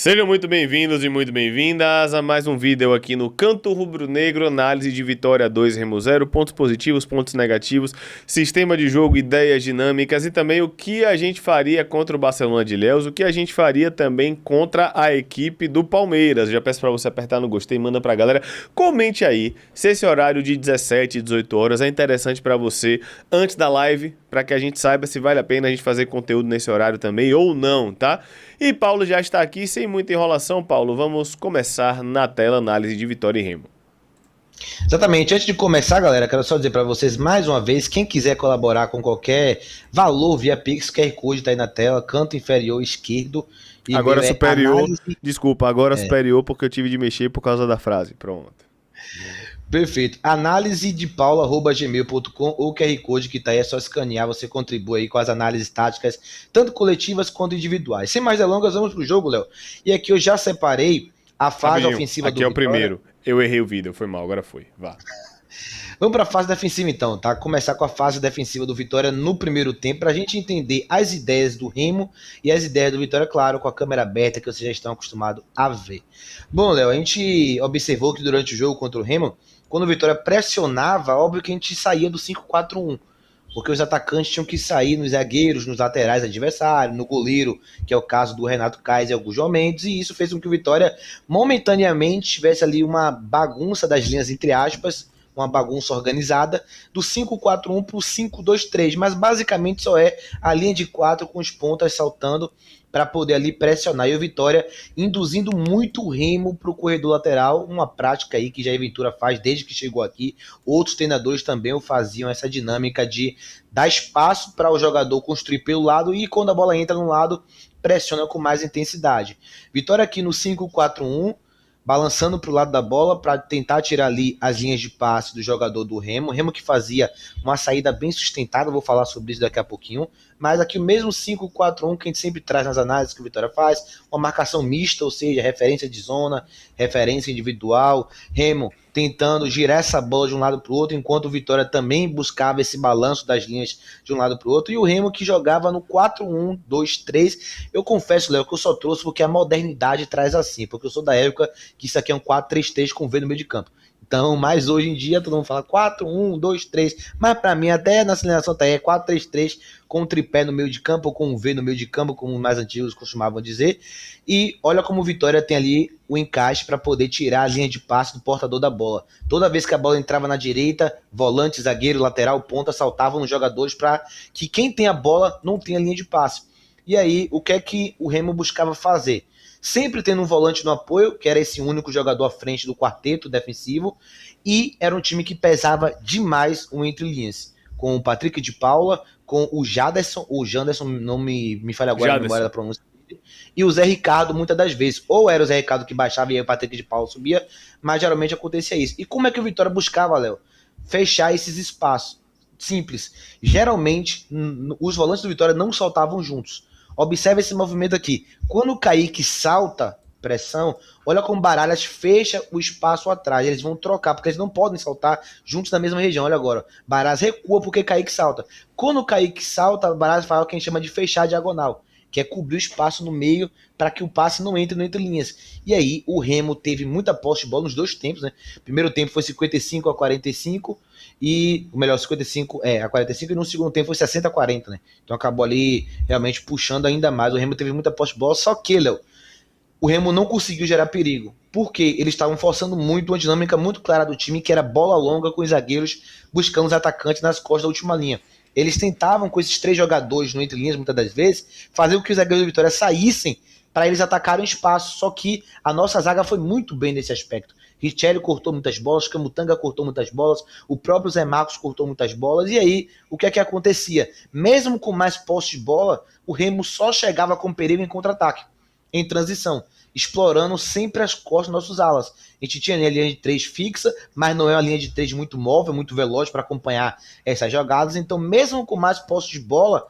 Sejam muito bem-vindos e muito bem-vindas a mais um vídeo aqui no Canto Rubro-Negro, análise de Vitória 2 Remo 0, pontos positivos, pontos negativos, sistema de jogo, ideias dinâmicas e também o que a gente faria contra o Barcelona de Ilhéus, o que a gente faria também contra a equipe do Palmeiras. Já peço para você apertar no gostei, manda pra galera, comente aí se esse horário de 17 e 18 horas é interessante para você antes da live, para que a gente saiba se vale a pena a gente fazer conteúdo nesse horário também ou não, tá? E Paulo já está aqui, sem muita enrolação, Paulo, vamos começar na tela análise de Vitória e Remo. Exatamente, antes de começar, galera, quero só dizer para vocês mais uma vez, quem quiser colaborar com qualquer valor via Pix, QR Code tá aí na tela, canto inferior esquerdo. E agora superior, análise... desculpa, agora superior porque eu tive de mexer por causa da frase, pronto. Perfeito, análise de paulo@gmail.com ou QR Code que tá aí, é só escanear, você contribui aí com as análises táticas, tanto coletivas quanto individuais. Sem mais delongas, vamos pro jogo, Léo. E aqui eu já separei a fase ofensiva do Vitória. Aqui é o Vitória. primeiro, eu errei o vídeo, foi mal, agora foi, vá. Vamos para a fase defensiva então, tá? Começar com a fase defensiva do Vitória no primeiro tempo, para a gente entender as ideias do Remo e as ideias do Vitória, claro, com a câmera aberta que vocês já estão acostumados a ver. Bom, Léo, a gente observou que durante o jogo contra o Remo, quando o Vitória pressionava, óbvio que a gente saía do 5-4-1, porque os atacantes tinham que sair nos zagueiros, nos laterais adversários, no goleiro, que é o caso do Renato Kaiser e o João Mendes, e isso fez com que o Vitória momentaneamente tivesse ali uma bagunça das linhas entre aspas, uma bagunça organizada, do 5-4-1 para o 5-2-3, mas basicamente só é a linha de 4 com os pontas saltando para poder ali pressionar, e o Vitória induzindo muito o Remo para o corredor lateral, uma prática aí que Jair Ventura faz desde que chegou aqui, outros treinadores também o faziam, essa dinâmica de dar espaço para o jogador construir pelo lado e quando a bola entra no lado, pressiona com mais intensidade. Vitória aqui no 5-4-1, balançando para o lado da bola para tentar tirar ali as linhas de passe do jogador do Remo. Remo que fazia uma saída bem sustentada, vou falar sobre isso daqui a pouquinho. Mas aqui o mesmo 5-4-1 que a gente sempre traz nas análises que o Vitória faz, uma marcação mista, ou seja, referência de zona, referência individual, Remo tentando girar essa bola de um lado para o outro, enquanto o Vitória também buscava esse balanço das linhas de um lado para o outro, e o Remo que jogava no 4-1-2-3, eu confesso, Léo, que eu só trouxe porque a modernidade traz assim, porque eu sou da época que isso aqui é um 4-3-3 com V no meio de campo. Então, mas hoje em dia todo mundo fala 4-1-2-3, mas para mim até na aceleração tá aí é 4-3-3 com um tripé no meio de campo ou com um V no meio de campo, como os mais antigos costumavam dizer. E olha como o Vitória tem ali o encaixe para poder tirar a linha de passe do portador da bola. Toda vez que a bola entrava na direita, volante, zagueiro, lateral, ponta, saltavam os jogadores para que quem tem a bola não tenha linha de passe. E aí, o que é que o Remo buscava fazer? Sempre tendo um volante no apoio, que era esse único jogador à frente do quarteto defensivo, e era um time que pesava demais o entre linhas, com o Patrick de Paula, com o Janderson, não me falha agora a memória da pronúncia dele, e o Zé Ricardo muitas das vezes, ou era o Zé Ricardo que baixava e aí o Patrick de Paula subia, mas geralmente acontecia isso. E como é que o Vitória buscava, Léo? Fechar esses espaços. Simples. Geralmente, os volantes do Vitória não saltavam juntos. Observe esse movimento aqui. Quando o Kaique salta pressão, olha como o Baralhas fecha o espaço atrás. Eles vão trocar, porque eles não podem saltar juntos na mesma região. Olha agora. Baralhas recua porque Kaique salta. Quando o Kaique salta, o Baralhas faz o que a gente chama de fechar a diagonal, que é cobrir o espaço no meio para que o passe não entre no entre linhas. E aí o Remo teve muita posse de bola nos dois tempos, né? Primeiro tempo foi 55-45 e o melhor 55-45 e no segundo tempo foi 60-40, né? Então acabou ali realmente puxando ainda mais. O Remo teve muita posse de bola, só que, Léo, o Remo não conseguiu gerar perigo, porque eles estavam forçando muito uma dinâmica muito clara do time, que era bola longa com os zagueiros buscando os atacantes nas costas da última linha. Eles tentavam, com esses três jogadores no entre linhas, muitas das vezes, fazer com que os zagueiros do Vitória saíssem para eles atacarem o espaço. Só que a nossa zaga foi muito bem nesse aspecto. Richelli cortou muitas bolas, Camutanga cortou muitas bolas, o próprio Zé Marcos cortou muitas bolas. E aí, o que é que acontecia? Mesmo com mais posse de bola, o Remo só chegava com perigo em contra-ataque, em transição, explorando sempre as costas dos nossos alas. A gente tinha a linha de 3 fixa, mas não é uma linha de 3 muito móvel, muito veloz para acompanhar essas jogadas. Então, mesmo com mais posse de bola,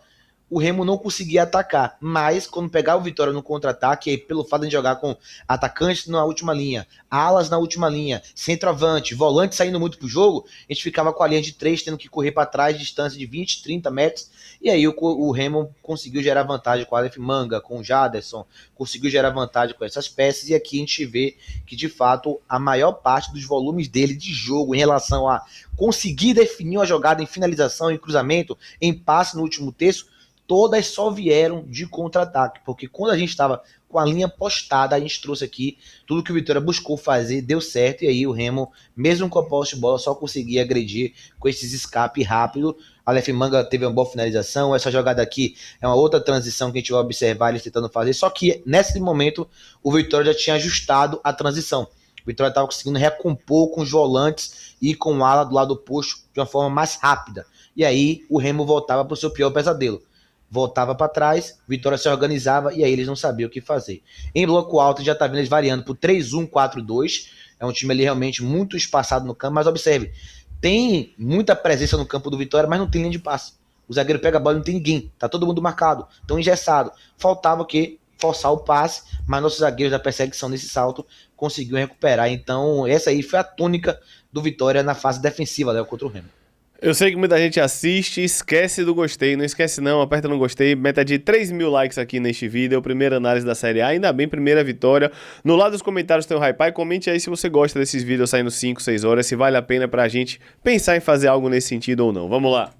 o Remo não conseguia atacar, mas quando pegava o Vitória no contra-ataque, aí, pelo fato de jogar com atacantes na última linha, alas na última linha, centroavante, volante saindo muito pro jogo, a gente ficava com a linha de 3 tendo que correr para trás, distância de 20, 30 metros, e aí o Remo conseguiu gerar vantagem com o Aleph Manga, com o Jaderson, conseguiu gerar vantagem com essas peças, e aqui a gente vê que de fato a maior parte dos volumes dele de jogo em relação a conseguir definir uma jogada em finalização, em cruzamento, em passe no último terço, todas só vieram de contra-ataque, porque quando a gente estava com a linha postada, a gente trouxe aqui tudo que o Vitória buscou fazer, deu certo, e aí o Remo, mesmo com a posse de bola, só conseguia agredir com esses escape rápido. A Aleph Manga teve uma boa finalização, essa jogada aqui é uma outra transição que a gente vai observar eles tentando fazer, só que nesse momento o Vitória já tinha ajustado a transição. O Vitória estava conseguindo recompor com os volantes e com o ala do lado oposto de uma forma mais rápida. E aí o Remo voltava para o seu pior pesadelo. Voltava para trás, Vitória se organizava e aí eles não sabiam o que fazer. Em bloco alto já está vendo eles variando por 3-1-4-2. É um time ali realmente muito espaçado no campo, mas observe, tem muita presença no campo do Vitória, mas não tem linha de passe. O zagueiro pega a bola e não tem ninguém. Tá todo mundo marcado, tão engessado. Faltava o quê? Forçar o passe, mas nossos zagueiros da perseguição nesse salto conseguiu recuperar. Então essa aí foi a tônica do Vitória na fase defensiva, Léo, contra o Remo. Eu sei que muita gente assiste, esquece do gostei, não esquece não, aperta no gostei, meta de 3.000 likes aqui neste vídeo, primeira análise da Série A, ainda bem, primeira vitória. No lado dos comentários tem o Hypai, comente aí se você gosta desses vídeos saindo 5, 6 horas, se vale a pena pra gente pensar em fazer algo nesse sentido ou não. Vamos lá.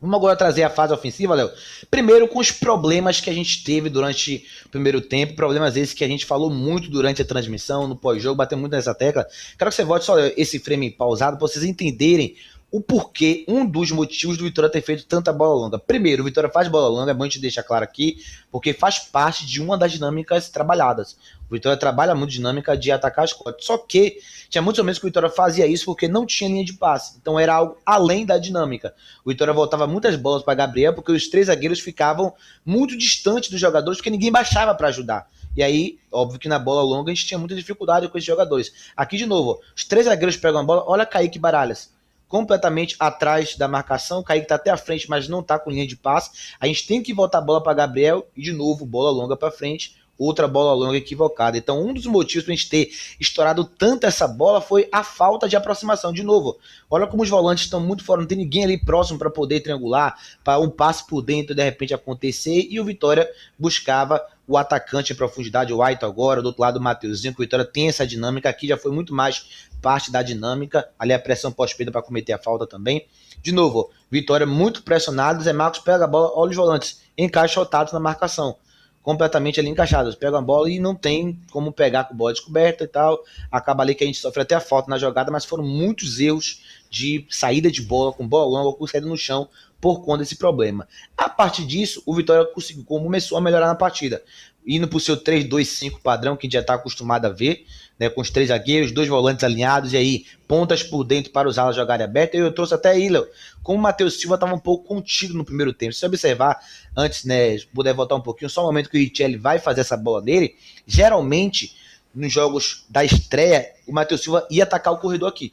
Vamos agora trazer a fase ofensiva, Léo. Primeiro com os problemas que a gente teve durante o primeiro tempo, problemas esses que a gente falou muito durante a transmissão, no pós-jogo, bateu muito nessa tecla. Quero que você volte só esse frame pausado para vocês entenderem o porquê, um dos motivos do Vitória ter feito tanta bola longa. Primeiro, o Vitória faz bola longa, é bom a gente deixar claro aqui, porque faz parte de uma das dinâmicas trabalhadas. O Vitória trabalha muito dinâmica de atacar as cotas. Só que tinha muitos momentos que o Vitória fazia isso porque não tinha linha de passe. Então era algo além da dinâmica. O Vitória voltava muitas bolas para Gabriel porque os três zagueiros ficavam muito distantes dos jogadores porque ninguém baixava para ajudar. E aí, óbvio que na bola longa a gente tinha muita dificuldade com esses jogadores. Aqui de novo, os três zagueiros pegam a bola, olha Kaique Baralhas. Completamente atrás da marcação, o Kaique tá até à frente, mas não tá com linha de passe. A gente tem que voltar a bola para Gabriel e de novo bola longa para frente, outra bola longa equivocada. Então um dos motivos para a gente ter estourado tanto essa bola foi a falta de aproximação. De novo, olha como os volantes estão muito fora, não tem ninguém ali próximo para poder triangular, para um passe por dentro de repente acontecer, e o Vitória buscava o atacante em profundidade, o Aito agora, do outro lado o Mateuzinho, que o Vitória tem essa dinâmica, aqui já foi muito mais parte da dinâmica, ali a pressão pós-perda para cometer a falta também. De novo, Vitória muito pressionado, Zé Marcos pega a bola, olha os volantes, encaixotados na marcação, completamente ali encaixados, pegam a bola e não tem como pegar com bola descoberta e tal, acaba ali que a gente sofre até a falta na jogada, mas foram muitos erros de saída de bola, com bola longa, com saída no chão, por conta desse problema. A partir disso, o Vitória começou a melhorar na partida, indo para o seu 3-2-5 padrão, que a gente já está acostumado a ver, né, com os três zagueiros, dois volantes alinhados, e aí pontas por dentro para os alas jogarem aberto. Eu trouxe até aí, Léo, como o Matheus Silva estava um pouco contido no primeiro tempo. Se você observar, antes, né, puder voltar um pouquinho, só o momento que o Richelli vai fazer essa bola nele, geralmente, nos jogos da estreia, o Matheus Silva ia atacar o corredor aqui.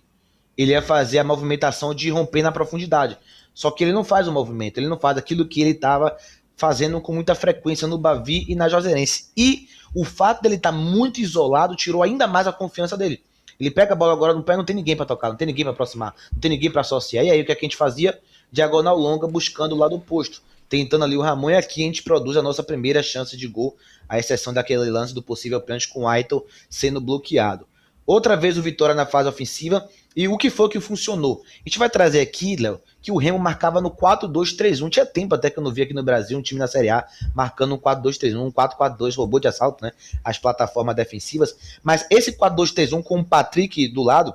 Ele ia fazer a movimentação de romper na profundidade. Só que ele não faz o movimento, ele não faz aquilo que ele estava fazendo com muita frequência no Bavi e na Juazeirense. E o fato dele estar muito isolado tirou ainda mais a confiança dele. Ele pega a bola agora no pé, não tem ninguém para tocar, não tem ninguém para aproximar, não tem ninguém para associar. E aí o que a gente fazia? Diagonal longa, buscando o lado oposto, tentando ali o Ramon, e aqui a gente produz a nossa primeira chance de gol, à exceção daquele lance do possível pênalti com o Aitor sendo bloqueado. Outra vez o Vitória na fase ofensiva, e o que foi que funcionou? A gente vai trazer aqui, Léo, que o Remo marcava no 4-2-3-1. Tinha tempo até que eu não vi aqui no Brasil um time na Série A marcando um 4-2-3-1, um 4-4-2, robô de assalto, né? As plataformas defensivas. Mas esse 4-2-3-1 com o Patrick do lado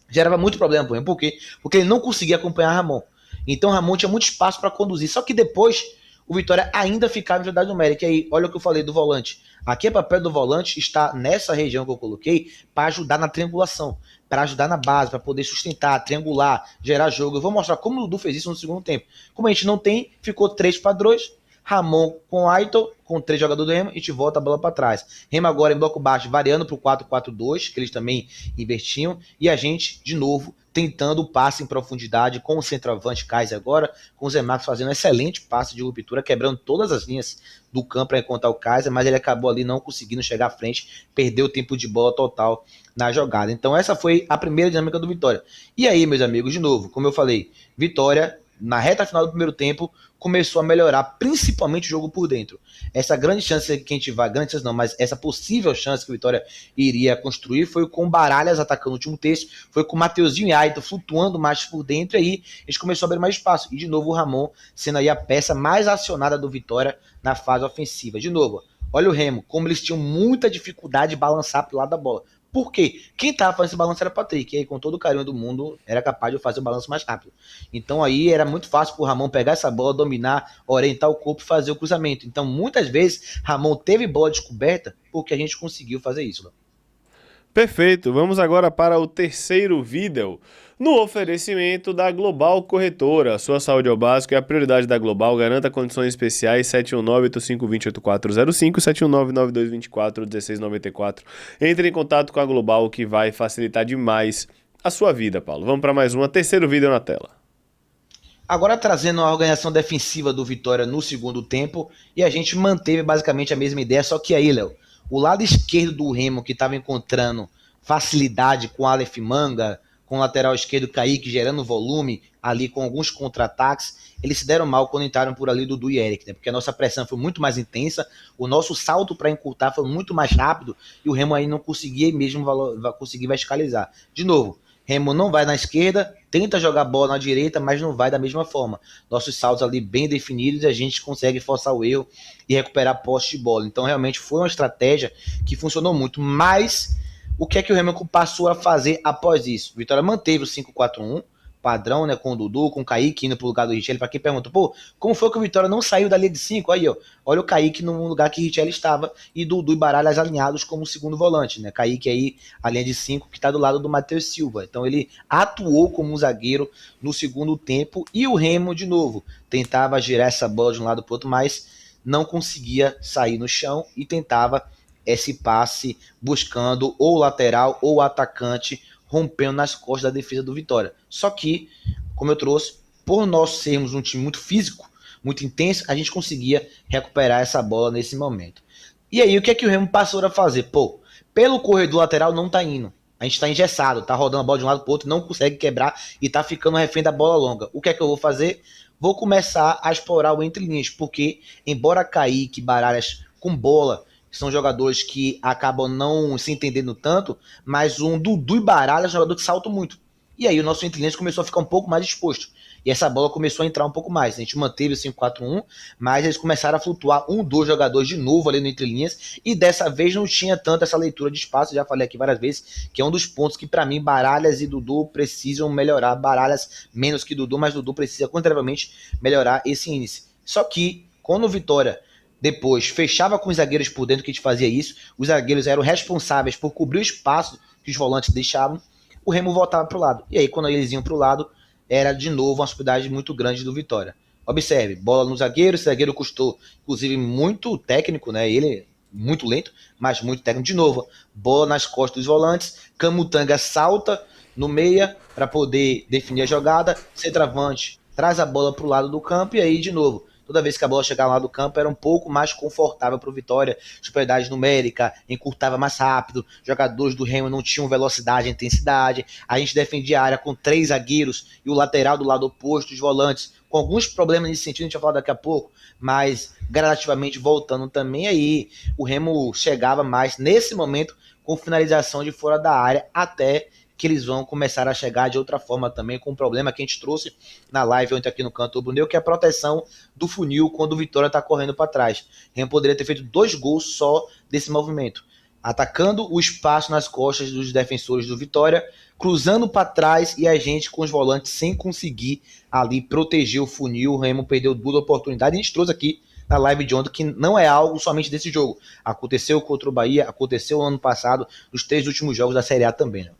gerava muito problema pro Remo. Por quê? Porque ele não conseguia acompanhar Ramon. Então Ramon tinha muito espaço para conduzir. Só que depois o Vitória ainda ficava em velocidade numérica. E aí, olha o que eu falei do volante. Aqui o papel do volante está nessa região que eu coloquei para ajudar na triangulação, para ajudar na base, para poder sustentar, triangular, gerar jogo. Eu vou mostrar como o Dudu fez isso no segundo tempo. Como a gente não tem, ficou 3 padrões, Ramon com Aitor, com 3 jogadores do Remo, a gente volta a bola para trás. Remo agora em bloco baixo, variando para o 4-4-2, que eles também invertiam, e a gente, de novo, tentando o passe em profundidade com o centroavante Kaiser agora, com o Zé Marcos fazendo um excelente passe de ruptura, quebrando todas as linhas do campo para encontrar o Kaiser, mas ele acabou ali não conseguindo chegar à frente, perdeu o tempo de bola total na jogada. Então essa foi a primeira dinâmica do Vitória. E aí, meus amigos, de novo, como eu falei, Vitória, na reta final do primeiro tempo, começou a melhorar, principalmente o jogo por dentro. Essa grande chance que a gente vai, grande chance não, mas essa possível chance que o Vitória iria construir foi com o Baralhas atacando o último terço, foi com o Mateuzinho e Aito flutuando mais por dentro, e aí a gente começou a abrir mais espaço. E de novo o Ramon sendo aí a peça mais acionada do Vitória na fase ofensiva. De novo, olha o Remo, como eles tinham muita dificuldade de balançar pro lado da bola. Por quê? Quem estava fazendo esse balanço era o Patrick, e aí com todo o carinho do mundo era capaz de fazer o balanço mais rápido. Então aí era muito fácil pro Ramon pegar essa bola, dominar, orientar o corpo e fazer o cruzamento. Então muitas vezes Ramon teve bola descoberta porque a gente conseguiu fazer isso. Né? Perfeito, vamos agora para o terceiro vídeo. No oferecimento da Global Corretora, sua saúde é o básico e a prioridade da Global. Garanta condições especiais 719-8520-8405, 719-9224-1694. Entre em contato com a Global que vai facilitar demais a sua vida, Paulo. Vamos para mais uma, terceiro vídeo na tela. Agora trazendo a organização defensiva do Vitória no segundo tempo, e a gente manteve basicamente a mesma ideia, só que aí, Léo, o lado esquerdo do Remo, que estava encontrando facilidade com Aleph Manga, com o lateral esquerdo Kaique gerando volume, ali com alguns contra-ataques, eles se deram mal quando entraram por ali Dudu e Eric, né? Porque a nossa pressão foi muito mais intensa, o nosso salto para encurtar foi muito mais rápido, e o Remo aí não conseguia mesmo conseguir verticalizar. De novo, Remo não vai na esquerda, tenta jogar bola na direita, mas não vai da mesma forma. Nossos saltos ali bem definidos e a gente consegue forçar o erro e recuperar a posse de bola. Então realmente foi uma estratégia que funcionou muito, mas o que é que o Remo passou a fazer após isso? O Vitória manteve o 5-4-1, padrão, né, com o Dudu, com o Kaique indo pro lugar do Richelli. Para quem pergunta, pô, como foi que o Vitória não saiu da linha de 5? Aí, ó, olha o Kaique no lugar que o Richelli estava e Dudu e Baralhas alinhados como segundo volante, né? Kaique aí, a linha de 5 que está do lado do Matheus Silva. Então ele atuou como um zagueiro no segundo tempo e o Remo, de novo, tentava girar essa bola de um lado para o outro, mas não conseguia sair no chão e tentava esse passe buscando ou o lateral ou o atacante rompendo nas costas da defesa do Vitória. Só que, como eu trouxe, por nós sermos um time muito físico, muito intenso, a gente conseguia recuperar essa bola nesse momento. E aí, o que é que o Remo passou a fazer? Pô, pelo corredor lateral não tá indo. A gente tá engessado, tá rodando a bola de um lado pro outro, não consegue quebrar e tá ficando refém da bola longa. O que é que eu vou fazer? Vou começar a explorar o entre linhas, porque embora Kaique, Baralhas com bola, são jogadores que acabam não se entendendo tanto, mas um Dudu e Baralhas é um jogador que salta muito. E aí o nosso entre linhas começou a ficar um pouco mais exposto. E essa bola começou a entrar um pouco mais. A gente manteve o 5-4-1, mas eles começaram a flutuar dois jogadores de novo ali no entre linhas, e dessa vez não tinha tanto essa leitura de espaço, já falei aqui várias vezes, que é um dos pontos que para mim Baralhas e Dudu precisam melhorar. Baralhas menos que Dudu, mas Dudu precisa consideravelmente melhorar esse índice. Só que quando o Vitória depois fechava com os zagueiros por dentro, que a gente fazia isso, os zagueiros eram responsáveis por cobrir o espaço que os volantes deixavam, o Remo voltava para o lado. E aí, quando eles iam para o lado, era de novo uma superioridade muito grande do Vitória. Observe, bola no zagueiro, esse zagueiro custou, inclusive, muito técnico, né? Ele muito lento, mas muito técnico. De novo, bola nas costas dos volantes, Camutanga salta no meia para poder definir a jogada, centroavante traz a bola para o lado do campo e aí, de novo, toda vez que a bola chegava lá do campo, era um pouco mais confortável para o Vitória, superioridade numérica, encurtava mais rápido, jogadores do Remo não tinham velocidade e intensidade, a gente defendia a área com 3 zagueiros e o lateral do lado oposto, os volantes, com alguns problemas nesse sentido, a gente vai falar daqui a pouco, mas gradativamente voltando também, aí o Remo chegava mais, nesse momento, com finalização de fora da área, até que eles vão começar a chegar de outra forma também, com um problema que a gente trouxe na live ontem aqui no Canto Brunel, que é a proteção do funil quando o Vitória está correndo para trás. Remo poderia ter feito 2 gols só desse movimento, atacando o espaço nas costas dos defensores do Vitória, cruzando para trás e a gente com os volantes sem conseguir ali proteger o funil. O Remo perdeu 2 oportunidades, a gente trouxe aqui na live de ontem, que não é algo somente desse jogo. Aconteceu contra o Bahia, aconteceu no ano passado, nos 3 últimos jogos da Série A também, né?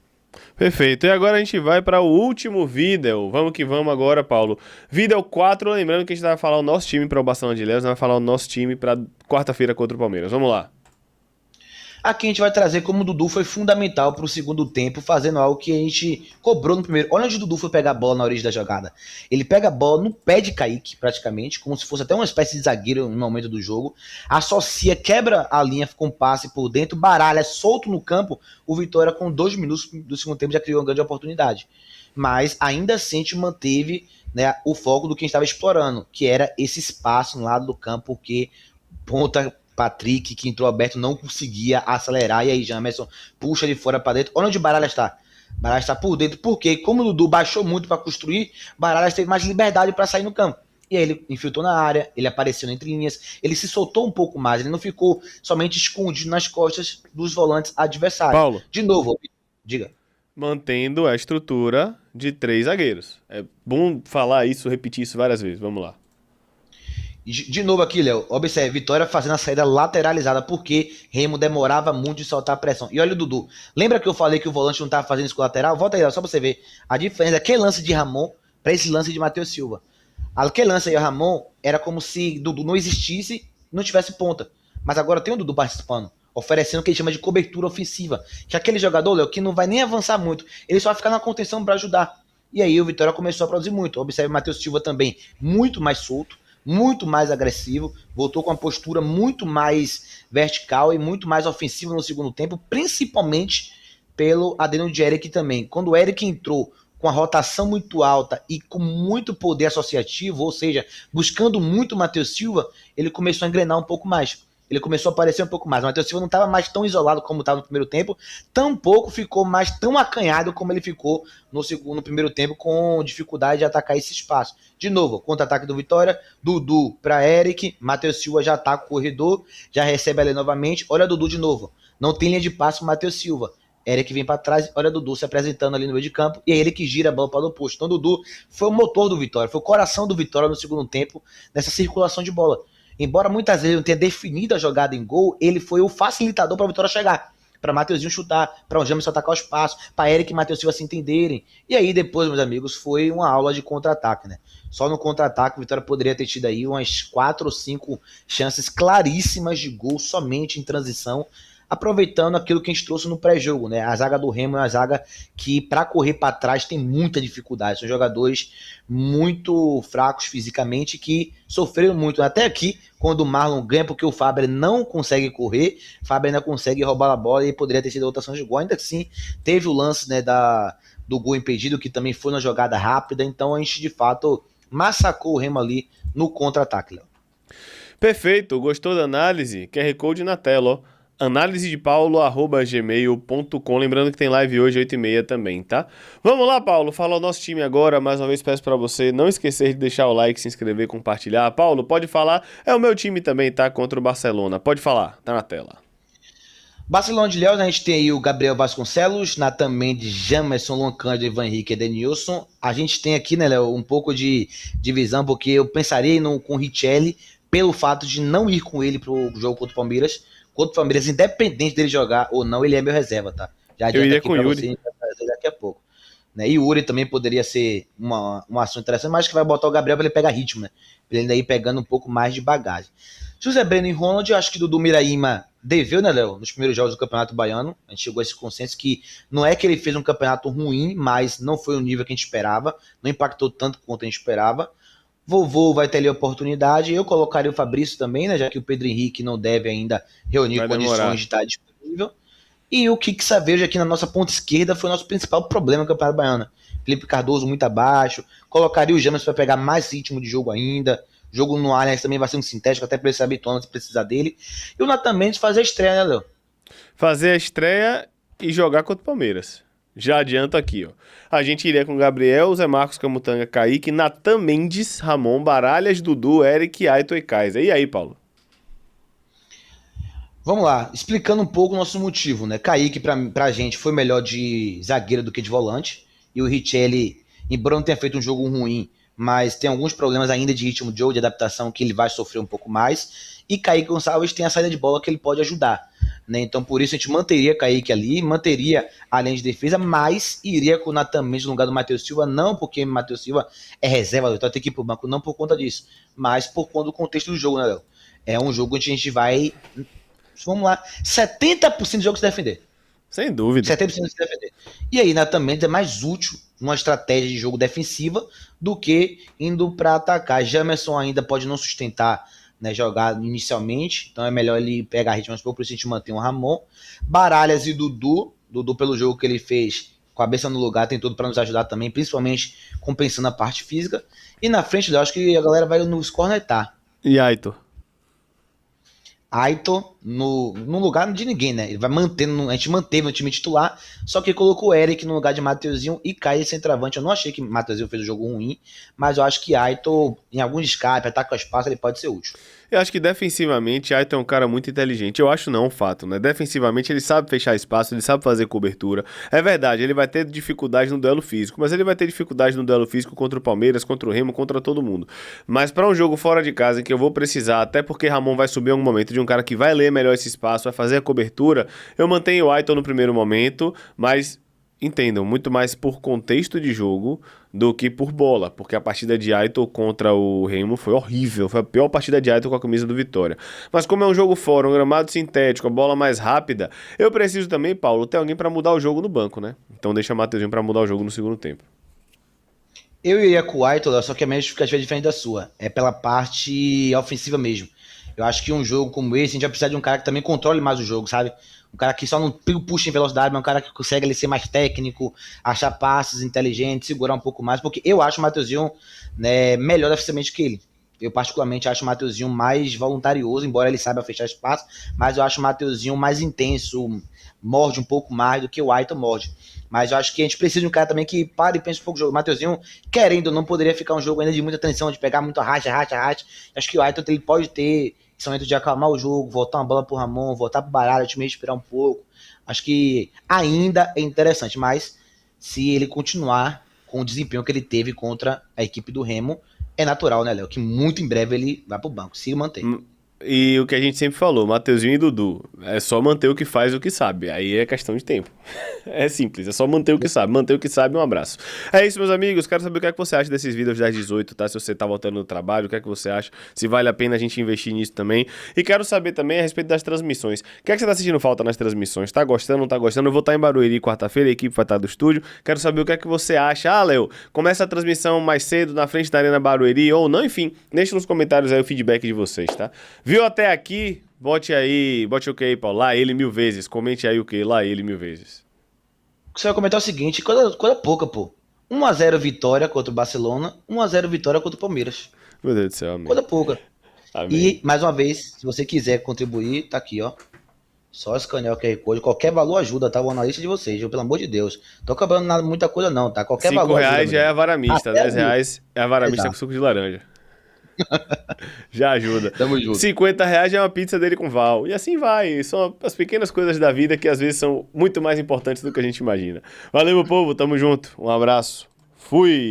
Perfeito, e agora a gente vai para o último vídeo, vamos que vamos agora, Paulo. Vídeo 4, lembrando que a gente vai falar o nosso time para o Barcelona de Ilhéus, vai falar o nosso time para quarta-feira contra o Palmeiras, vamos lá. Aqui a gente vai trazer como o Dudu foi fundamental para o segundo tempo, fazendo algo que a gente cobrou no primeiro. Olha onde o Dudu foi pegar a bola na origem da jogada. Ele pega a bola no pé de Kaique, praticamente, como se fosse até uma espécie de zagueiro no momento do jogo. Associa, quebra a linha com passe por dentro, baralha, solto no campo. O Vitória, com 2 minutos do segundo tempo, já criou uma grande oportunidade. Mas ainda assim a gente manteve, né, o foco do que a gente estava explorando, que era esse espaço no lado do campo, porque ponta Patrick, que entrou aberto, não conseguia acelerar, e aí Jamerson puxa ele fora para dentro. Olha onde Baralha está. Baralha está por dentro, porque como o Dudu baixou muito para construir, Baralha teve mais liberdade para sair no campo. E aí ele infiltrou na área, ele apareceu entre linhas, ele se soltou um pouco mais, ele não ficou somente escondido nas costas dos volantes adversários. Paulo. De novo, diga. Mantendo a estrutura de 3 zagueiros. É bom falar isso, repetir isso várias vezes. Vamos lá. De novo aqui, Léo, observe, Vitória fazendo a saída lateralizada, porque Remo demorava muito de soltar a pressão. E olha o Dudu, lembra que eu falei que o volante não estava fazendo isso com o lateral? Volta aí, Léo, só pra você ver a diferença daquele lance de Ramon para esse lance de Matheus Silva. Aquele lance aí, o Ramon, era como se Dudu não existisse e não tivesse ponta. Mas agora tem o Dudu participando, oferecendo o que ele chama de cobertura ofensiva. Que é aquele jogador, Léo, que não vai nem avançar muito, ele só vai ficar na contenção para ajudar. E aí o Vitória começou a produzir muito. Observe o Matheus Silva também, muito mais solto, muito mais agressivo, voltou com uma postura muito mais vertical e muito mais ofensiva no segundo tempo, principalmente pelo adeno de Eric também. Quando o Eric entrou com a rotação muito alta e com muito poder associativo, ou seja, buscando muito o Matheus Silva, ele começou a engrenar um pouco mais. Ele começou a aparecer um pouco mais. O Matheus Silva não estava mais tão isolado como estava no primeiro tempo, tampouco ficou mais tão acanhado como ele ficou no primeiro tempo, com dificuldade de atacar esse espaço. De novo, contra-ataque do Vitória, Dudu para Eric, Matheus Silva já ataca o corredor, já recebe ali novamente, olha Dudu de novo, não tem linha de passe, Matheus Silva. Eric vem para trás, olha Dudu se apresentando ali no meio de campo, e é ele que gira a bola para o oposto. Então Dudu foi o motor do Vitória, foi o coração do Vitória no segundo tempo, nessa circulação de bola. Embora muitas vezes não tenha definido a jogada em gol, ele foi o facilitador para a Vitória chegar. Para Mateuzinho chutar, para o Jamerson atacar o espaço, para Eric e Matheus Silva se entenderem. E aí depois, meus amigos, foi uma aula de contra-ataque, né? Só no contra-ataque o Vitória poderia ter tido aí umas 4 ou 5 chances claríssimas de gol somente em transição, aproveitando aquilo que a gente trouxe no pré-jogo, né? A zaga do Remo é uma zaga que, para correr para trás, tem muita dificuldade. São jogadores muito fracos fisicamente, que sofreram muito. Até aqui, quando o Marlon ganha, porque o Fábio não consegue correr, o Fábio ainda consegue roubar a bola e poderia ter sido a rotação de gol. Ainda assim, teve o lance, né, do gol impedido, que também foi na jogada rápida. Então a gente, de fato, massacrou o Remo ali no contra-ataque, Léo. Perfeito, gostou da análise? QR Code na tela, ó. Analisedepaulo@gmail.com. Lembrando que tem live hoje 8h30 também, tá? Vamos lá, Paulo, fala o nosso time agora. Mais uma vez peço pra você não esquecer de deixar o like, se inscrever, compartilhar. Paulo, pode falar. É o meu time também, tá? Contra o Barcelona. Pode falar, tá na tela. Barcelona de Léus, a gente tem aí o Gabriel Vasconcelos, Nathan Mendes, Jamerson, Luan Cândido, Ivan Henrique e Edenilson. A gente tem aqui, né, Léo, um pouco de divisão, porque eu pensaria com o Richelli, pelo fato de não ir com ele pro jogo contra o Palmeiras. Contra o Palmeiras, independente dele jogar ou não, ele é meu reserva, tá? Já eu iria aqui com o Yuri. Você, daqui a pouco. Né? E Yuri também poderia ser uma ação interessante, mas acho que vai botar o Gabriel para ele pegar ritmo, né? Pra ele ainda ir pegando um pouco mais de bagagem. José Breno e Ronald, eu acho que Dudu Miraíma deveu, né, Léo? Nos primeiros jogos do Campeonato Baiano, a gente chegou a esse consenso que não é que ele fez um campeonato ruim, mas não foi o nível que a gente esperava, não impactou tanto quanto a gente esperava. Vovô vai ter ali a oportunidade. Eu colocaria o Fabrício também, né? Já que o Pedro Henrique não deve ainda reunir condições de estar disponível. E o Kik Savejo aqui na nossa ponta esquerda foi o nosso principal problema no Campeonato Baiano. Felipe Cardoso muito abaixo. Colocaria o James para pegar mais ritmo de jogo ainda. Jogo no Allianz também vai ser um sintético, até para ele se habituando se precisar dele. E o Nathan Mendes fazer a estreia, né, Léo? Fazer a estreia e jogar contra o Palmeiras. Já adianto aqui, ó. A gente iria com Gabriel, Zé Marcos, Camutanga, Kaique, Nathan Mendes, Ramon, Baralhas, Dudu, Eric, Aito e Kaiser. E aí, Paulo? Vamos lá, explicando um pouco o nosso motivo, né? Kaique, pra gente, foi melhor de zagueiro do que de volante. E o Richelli, embora não tenha feito um jogo ruim, mas tem alguns problemas ainda de ritmo de jogo, de adaptação, que ele vai sofrer um pouco mais. E Kaique Gonçalves tem a saída de bola que ele pode ajudar. Né? Então, por isso, a gente manteria Kaique ali, manteria a linha de defesa, mas iria com o Nathan Mendes no lugar do Matheus Silva, não porque o Matheus Silva é reserva, então tem que ir pro banco, não por conta disso, mas por conta do contexto do jogo, né, Léo? É um jogo onde a gente vai Vamos lá. 70% do jogo se defender. Sem dúvida. 70% se defender. E aí, naturalmente, é mais útil uma estratégia de jogo defensiva do que indo para atacar. Jamerson ainda pode não sustentar, né, jogar inicialmente, então é melhor ele pegar ritmo aos poucos, por isso a gente mantém o Ramon. Baralhas e Dudu pelo jogo que ele fez, com a cabeça no lugar, tem tudo para nos ajudar também, principalmente compensando a parte física. E na frente, eu acho que a galera vai nos cornetar. E Aitor? Aitor no lugar de ninguém, né? Ele vai mantendo, a gente manteve no time titular, só que colocou o Eric no lugar de Mateuzinho e Caio centroavante. Eu não achei que Mateuzinho fez o jogo ruim, mas eu acho que Aitor, em alguns escape, ataque ao espaço, ele pode ser útil. Eu acho que defensivamente, Aitor é um cara muito inteligente. Eu acho não, um fato, né? Defensivamente ele sabe fechar espaço, ele sabe fazer cobertura. É verdade, ele vai ter dificuldade no duelo físico, mas ele vai ter dificuldade no duelo físico contra o Palmeiras, contra o Remo, contra todo mundo. Mas para um jogo fora de casa em que eu vou precisar, até porque Ramon vai subir em algum momento, de um cara que vai ler melhor esse espaço, vai fazer a cobertura, eu mantenho o Aitor no primeiro momento, mas entendam, muito mais por contexto de jogo do que por bola, porque a partida de Aitor contra o Remo foi horrível, foi a pior partida de Aitor com a camisa do Vitória. Mas como é um jogo fora, um gramado sintético, a bola mais rápida, eu preciso também, Paulo, ter alguém para mudar o jogo no banco, né? Então deixa o Mateuzinho para mudar o jogo no segundo tempo. Eu iria com o Aitor, só que a minha justificativa é diferente da sua, é pela parte ofensiva mesmo. Eu acho que um jogo como esse, a gente vai precisar de um cara que também controle mais o jogo, sabe? Um cara que só não puxa em velocidade, mas um cara que consegue ele ser mais técnico, achar passes inteligentes, segurar um pouco mais, porque eu acho o Mateuzinho, né, melhor defensivamente que ele. Eu particularmente acho o Mateuzinho mais voluntarioso, embora ele saiba fechar espaço, mas eu acho o Mateuzinho mais intenso, morde um pouco mais do que o Aitor morde. Mas eu acho que a gente precisa de um cara também que pare e pense um pouco o jogo. O Mateuzinho, querendo, não poderia ficar um jogo ainda de muita tensão, de pegar muito arraste. Acho que o Aitor ele pode ter esse momento de acalmar o jogo, voltar uma bola pro Ramon, voltar pro Baralho, o time respirar um pouco. Acho que ainda é interessante, mas se ele continuar com o desempenho que ele teve contra a equipe do Remo, é natural, né, Léo? Que muito em breve ele vai pro banco, se manter. E o que a gente sempre falou, Mateuzinho e Dudu, é só manter o que faz o que sabe, aí é questão de tempo. É simples, é só manter o que sabe, um abraço. É isso, meus amigos, quero saber o que é que você acha desses vídeos das 18, tá? Se você tá voltando no trabalho, o que é que você acha, se vale a pena a gente investir nisso também. E quero saber também a respeito das transmissões. O que é que você tá sentindo falta nas transmissões? Tá gostando, não tá gostando? Eu vou estar em Barueri quarta-feira, a equipe vai estar do estúdio. Quero saber o que é que você acha. Ah, Léo, começa a transmissão mais cedo na frente da Arena Barueri ou não, enfim, deixa nos comentários aí o feedback de vocês, tá? Viu até aqui? Bote o que aí, Paulo? Lá ele 1000 vezes. Comente aí o que? Lá ele 1000 vezes. Você vai comentar o seguinte, coisa pouca, pô. 1-0 vitória contra o Barcelona, 1-0 vitória contra o Palmeiras. Meu Deus do céu, amém. Coisa pouca. Amém. E, mais uma vez, se você quiser contribuir, tá aqui, ó. Só escanear o QR Code. Qualquer valor ajuda, tá? O analista de vocês, viu? Pelo amor de Deus. Tô cobrando nada, muita coisa não, tá? Qualquer valor R$5 ajuda. já é a vara mista, Até R$10 é a vara mista Exato. com suco de laranja. Já ajuda. Tamo junto. R$50 já é uma pizza dele com Val. E assim vai. São as pequenas coisas da vida que às vezes são muito mais importantes do que a gente imagina. Valeu, meu povo. Tamo junto. Um abraço. Fui.